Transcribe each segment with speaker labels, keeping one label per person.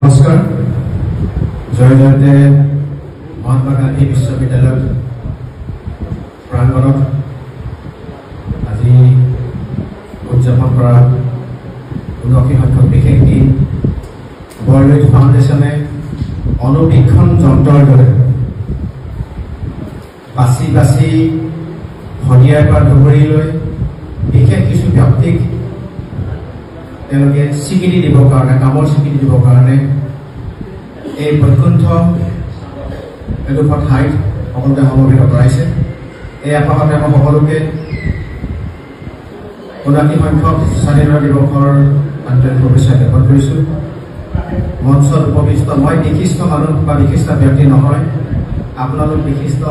Speaker 1: নমস্কাৰ জয় জয়তে মহাত্মা গান্ধী বিশ্ববিদ্যালয় প্ৰাংগণত আজি উদযাপন কৰা 79 সংখ্যক বিশেষ দিন বৰলুইত ফাউণ্ডেশ্যনে অনুবীক্ষণ যন্ত্ৰৰ দৰে বাছি বাছি ভনিয়াৰ পৰা ধুবুৰীলৈ বিশেষ কিছু ব্যক্তিক তেওঁলোকে স্বীকৃতি দিবৰ কাৰণে কামৰ স্বীকৃতি দিবৰ কাৰণে এই বৈকুণ্ঠ এডোখৰ ঠাইত সকলোকে সমবেত কৰাইছে। এই আপাহতে মই সকলোকে 79 সংখ্যক স্বাধীনতা দিৱসৰ আন্তৰিক শুভেচ্ছা জ্ঞাপন কৰিছোঁ। মঞ্চত উপবিষ্ট মই বিশিষ্ট মানুহ বা বিশিষ্ট ব্যক্তি নহয়, আপোনালোক বিশিষ্ট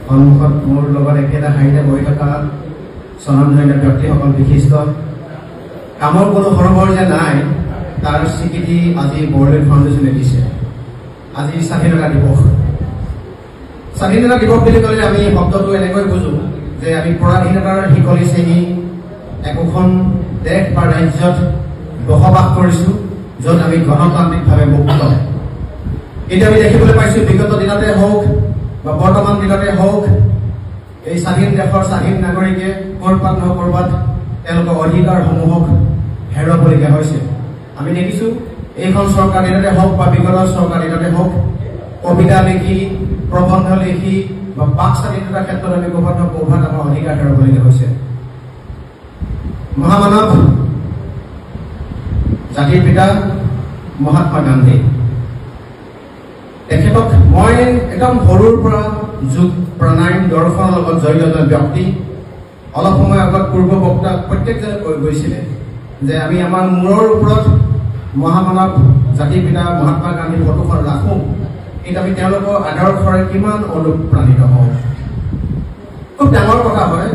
Speaker 1: সন্মুখত মোৰ লগত একেটা শাৰীতে বহি থকা স্বনামধন্য ব্যক্তিসকল বিশিষ্ট। কামৰ কোনো সৰবৰ যে নাই তাৰ স্বীকৃতি আজি বৰলুইত ফাউণ্ডেশ্যনে দিছে। আজি স্বাধীনতা দিৱস। স্বাধীনতা দিৱস বুলি ক'লে আমি শব্দটো এনেকৈ বুজো যে আমি পৰাধীনতাৰ শিকলি চিঙি একোখন দেশ বা ৰাজ্যত বসবাস কৰিছোঁ য'ত আমি গণতান্ত্ৰিকভাৱে মুক্ত। কিন্তু আমি দেখিবলৈ পাইছোঁ বিগত দিনতে হওক বা বৰ্তমান দিনতে হওক এই স্বাধীন দেশৰ স্বাধীন নাগৰিকে ক'ৰবাত নহয় ক'ৰবাত তেওঁলোকৰ অধিকাৰসমূহক হেৰুৱাবলগীয়া হৈছে। আমি দেখিছোঁ এইখন চৰকাৰ দিনতে হওক বা বিগত চৰকাৰ দিনতে হওক কবিতা লিখি প্ৰবন্ধ লিখি বা বাক স্বাধীনতাৰ ক্ষেত্ৰত আমি ক'ৰবাত আমাৰ অধিকাৰ হেৰুৱাবলগীয়া হৈছে। মহামানৱ জাতিৰ পিতা মহাত্মা গান্ধী তেখেতক মই একদম সৰুৰ পৰা যোগ প্ৰণায়াম দৰ্শনৰ লগত জড়িত ব্যক্তি। অলপ সময় আগত পূৰ্ব বক্তা প্ৰত্যেকজনে কৈ গৈছিলে যে আমি আমাৰ মূৰৰ ওপৰত মহামানৱ জাতিৰ পিতা মহাত্মা গান্ধীৰ ফটোখন ৰাখোঁ, কিন্তু আমি তেওঁলোকৰ আদৰ্শৰে কিমান অনুপ্ৰাণিত হওঁ। খুব ডাঙৰ কথা হয়।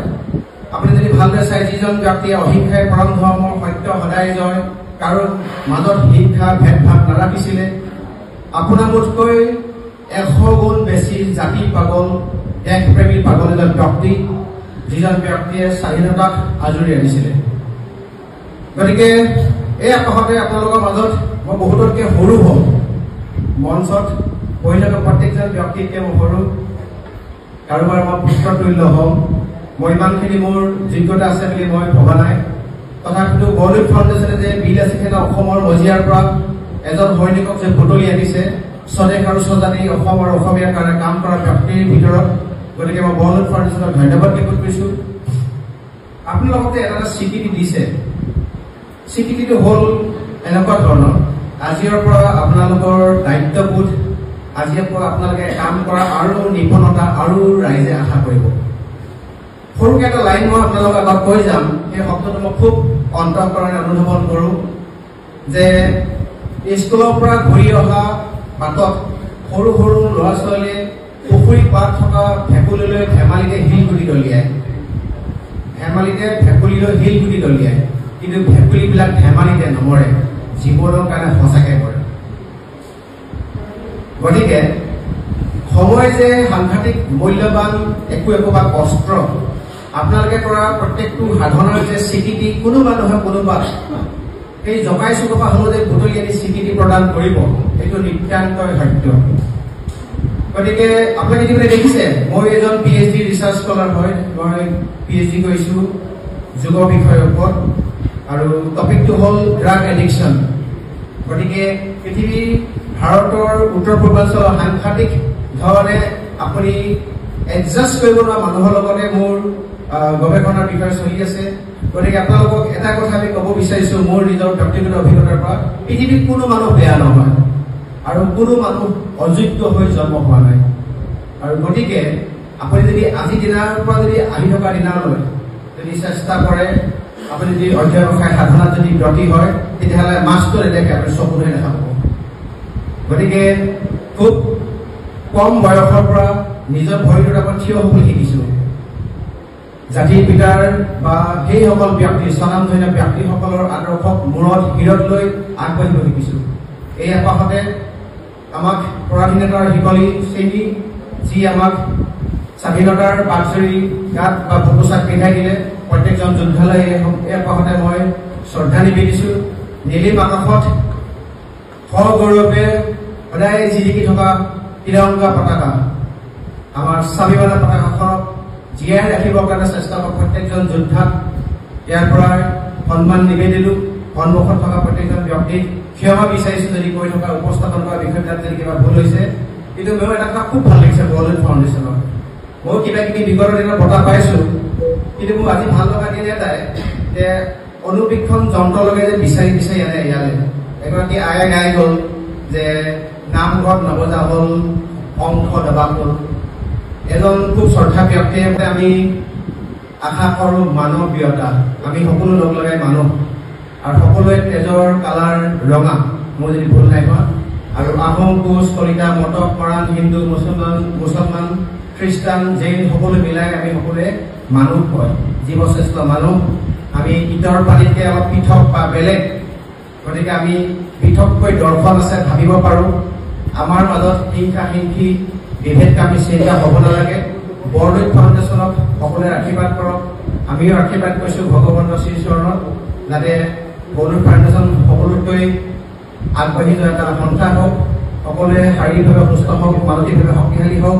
Speaker 1: আপুনি যদি ভালদৰে চাই যিজন ব্যক্তিয়ে অহিংসাই পৰম ধৰ্ম সত্য সদায় জয় কাৰো মাজত হিংসা ভেদভাৱ নাৰাখিছিলে, আপোনাৰ মোতকৈ 100 গুণ বেছি জাতি পাগল দেশপ্ৰেমী পাগল এজন ব্যক্তি, যিজন ব্যক্তিয়ে স্বাধীনতাক আজৰি আনিছিলে। গতিকে এই আকাশতে আপোনালোকৰ মাজত মই বহুততকৈ সৰু হওঁ, মঞ্চত বহি থকা প্ৰত্যেকজন ব্যক্তিতকৈ মই সৰু, কাৰোবাৰ মই পুত্ৰতুল্য হওঁ। মই ইমানখিনি মোৰ যোগ্যতা আছে বুলি মই ভবা নাই। তথাপিতো বৰলুইত ফাউণ্ডেশ্যনে যে বিল আছে সেইটো অসমৰ মজিয়াৰ পৰা এজন সৈনিকক যে বুটলি আনিছে স্বদেশ আৰু স্বজাতি অসম আৰু অসমীয়াৰ কাৰণে কাম কৰা ব্যক্তিৰ ভিতৰত, গতিকে মই বৰলুইত ফাউণ্ডেশ্যনক ধন্যবাদ জ্ঞাপন কৰিছোঁ। আপোনালোকে এটা স্বীকৃতি দিছে। স্বীকৃতিটো হ'ল এনেকুৱা ধৰণৰ, আজিৰ পৰা আপোনালোকৰ দায়িত্ববোধ, আজিৰ পৰা আপোনালোকে কাম কৰা আৰু নিপুণতা আৰু ৰাইজে আশা কৰিব। সৰুকৈ এটা লাইন মই আপোনালোকৰ আগত কৈ যাম। সেই শব্দটো মই খুব অন্তঃকৰণে অনুধাৱন কৰোঁ যে স্কুলৰ পৰা ঘূৰি অহা বাটত সৰু সৰু ল'ৰা ছোৱালীয়ে পুখুৰীত পাত থকা ভেকুলীলৈ ধেমালিতে শিলগুটি দলিয়ায়, ধেমালিতে ভেকুলীলৈ শিলগুটি দলিয়ায়, কিন্তু ভেকুলীবিলাক ধেমালিতে নমৰে, জীৱনৰ কাৰণে সঁচাকৈ মৰে। গতিকে সময় যে সাংঘাতিক মূল্যৱান একো একোবা অস্ত্ৰ, আপোনালোকে কৰা প্ৰত্যেকটো সাধনাৰ যে স্বীকৃতি কোনোবা নহয় কোনোবা এই জকাই চুকপা হ'লেও যে বুটলি আনি স্বীকৃতি প্ৰদান কৰিব, এইটো নিতান্তই সত্য। গতিকে আপোনালোকে যিবিলাক দেখিছে, মই এজন PhD ৰিচাৰ্চ স্কলাৰ হয়। মই PhD কৰিছোঁ যোগৰ বিষয়ৰ ওপৰত আৰু টপিকটো হ'ল ড্ৰাগ এডিকশ্যন। গতিকে পৃথিৱীৰ ভাৰতৰ উত্তৰ পূৰ্বাঞ্চলৰ সাংঘাতিক ধৰণে আপুনি এডজাষ্ট কৰিব নোৱাৰা মানুহৰ লগতে মোৰ গৱেষণাৰ বিষয় চলি আছে। গতিকে আপোনালোকক এটা কথা আমি ক'ব বিচাৰিছোঁ মোৰ নিজৰ ব্যক্তিগত অভিজ্ঞতাৰ পৰা, পৃথিৱীত কোনো মানুহ বেয়া নহয় আৰু কোনো মানুহ অযোগ্য হৈ জন্ম হোৱা নাই। আৰু গতিকে আপুনি যদি আজি দিনাৰ পৰা যদি আহি থকা দিনালৈ যদি চেষ্টা কৰে আপুনি যদি অধ্যৱসায় সাধনাত যদি ব্ৰতী হয় তেতিয়াহ'লে মাছটো নেদেখে আপুনি চকুৰে দেখা পাব গতিকে খুব কম বয়সৰ পৰা নিজৰ ভৰিটোত আপুনি থিয় হ'বলৈ শিকিছোঁ জাতিৰ পিতাৰ বা সেইসকল ব্যক্তি স্বনামধন্য ব্যক্তিসকলৰ আদৰ্শক মূৰত শিৰত লৈ আগবাঢ়িব শিকিছোঁ এই এপাশতে আমাক পৰাধীনতাৰ শিকলি শ্ৰেণী যি আমাক স্বাধীনতাৰ বাকচৰি গাত বা ভোকোচাত পিন্ধাই দিলে প্ৰত্যেকজন যোদ্ধালৈ এই এপাশতে মই শ্ৰদ্ধা নিবেদিছোঁ নীলিম আকাশত সগৌৰৱে সদায় জিলিকি থকা তিৰংগা পতাকা আমাৰ স্বাভিমানৰ পতাকাখনক জীয়াই ৰাখিবৰ কাৰণে চেষ্টা কৰা প্ৰত্যেকজন যোদ্ধাক ইয়াৰ পৰা সন্মান নিবেদিলোঁ সন্মুখত থকা প্ৰত্যেকজন ব্যক্তিক ক্ষমা বিচাৰিছোঁ যদি কৈ থকা উপস্থাপন কৰা বিষয়বিলাক যদি কিবা ভুল হৈছে কিন্তু মোৰ এটা কথা খুব ভাল লাগিছে বৰদলৈ ফাউণ্ডেশ্যনৰ মই কিবা কিবি বিগত দিনত বঁটা পাইছোঁ কিন্তু মোৰ আজি ভাল লগা দিন এটাই যে অনুবীক্ষণ যন্ত্ৰলৈকে যে বিচাৰি বিচাৰি আনে ইয়ালৈ এগৰাকী আয়ে গাই গ'ল যে নামঘৰত নবজা হ'ল অংশ দবা হ'ল এজন খুব শ্ৰদ্ধা ব্যক্তিয়ে আমি আশা কৰোঁ মানৱীয়তা আমি সকলো লগ লগাই মানুহ আৰু সকলোৱে তেজৰ কালাৰ ৰঙা মই যদি ভুল নাই হোৱা আৰু আহোম কোচ কলিতা মটক মৰাণ হিন্দু মুছলমান খ্ৰীষ্টান জৈন সকলো মিলাই আমি সকলোৱে মানুহ হয় জীৱশ্ৰেষ্ঠ মানুহ আমি ইটাৰ পানীতকৈ অলপ পৃথক বা বেলেগ গতিকে আমি পৃথককৈ দৰ্শন আছে ভাবিব পাৰোঁ আমাৰ মাজত হিংসা হিংসি বিভেদকামী চিন্তা হ'ব নালাগে বৰদলৈ ফাউণ্ডেশ্যনক সকলোৱে আশীৰ্বাদ কৰক আমিও আশীৰ্বাদ কৰিছোঁ ভগৱানৰ শ্ৰীচৰণত যাতে বৰদলৈ ফাউণ্ডেশ্যন সকলোতকৈ আগবাঢ়ি যোৱা এটা সন্থা হওক সকলোৱে শাৰীৰিকভাৱে সুস্থ হওক মানসিকভাৱে শক্তিশালী হওক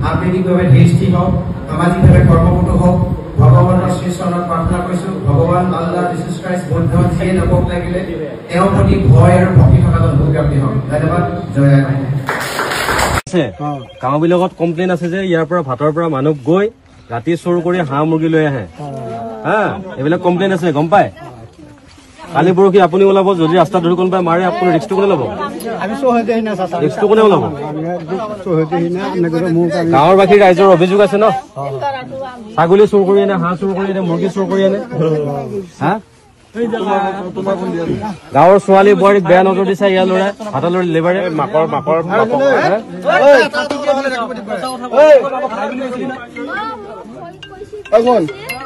Speaker 1: আৱেগিকভাৱে ধীৰস্থিৰ হওক সামাজিকভাৱে কৰ্মপটু হওক ভগৱানৰ শ্ৰীচৰণত প্ৰাৰ্থনা কৰিছোঁ ভগৱান আল্লাহ যীশুছ খ্ৰাইষ্ট বুদ্ধ যিয়ে নকওক লাগিলে তেওঁৰ প্ৰতি ভয় আৰু ভক্তি থকাজন ব্যক্তি হওক ধন্যবাদ জয় আই
Speaker 2: গাঁও বিলাকত কমপ্লেইন আছে যে ইয়াৰ পৰা ভাতৰ পৰা মানুহ গৈ ৰাতি চুৰ কৰি হাঁহ মুৰ্গী লৈ আহে হা এইবিলাক কমপ্লেইন আছে গম পায় কালি পৰহি আপুনি ওলাব যদি ৰাস্তাত ধৰি কোনোবাই মাৰে আপুনি ৰিক্সটো কোনে ল'ব ৰিক্সটো কোনে ওলাব গাঁৱৰ বাকী ৰাইজৰ অভিযোগ আছে ন ছাগলী চুৰ কৰি আনে হাঁহ চুৰ কৰি আনে মুৰ্গী চুৰ কৰি আনে হা গাঁৱৰ ছোৱালী বোৱাৰীক বেয়া নজৰ দিছে ইয়াৰ ল'ৰাই হাতলৈ লেবাৰে মাকৰ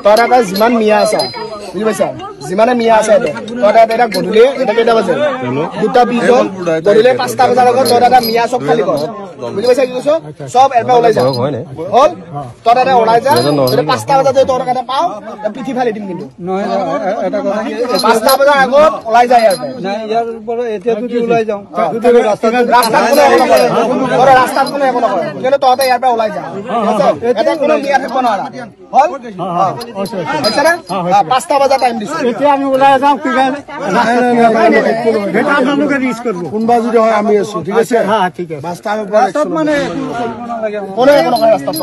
Speaker 3: তই এটা যিমান মিয়া আছা বুজি পাইছা যিমানে মিয়া আছে তই এটা গধূলি এটা কেইটা বাজে 2:20 গধূলি 5টা বজাৰ আগত তই এটা মিয়া চব খালি কৰ বুজি পাইছা কি কৈছ চব এবাৰ ওলাই যা হ'ল তই এটা ওলাই যা 5টা বজাত তই এটা পাও পিঠি ফালি দিম কিন্তু এটা কথা 5টা বজাৰ আগত ওলাই যায় ইয়াৰ পৰা এতিয়া তুই ওলাই যাও ৰাস্তাত কোনো একো নকৰে কিন্তু তই ইয়াৰ পৰা ওলাই যা এটা কোনো মিয়া থাকিব নোৱাৰা হ'ল আচ্ছা না 5টা বজা টাইম দিছো এতিয়া আমি ওলাই যাও কি কাৰণে এটা আপোনালোকে ৰিস্ক কৰিব কোনবা যদি হয় আমি আছো ঠিক আছে হ্যাঁ ঠিক আছে রাস্তাত মানে কোনো একো নকৰে ৰাস্তাত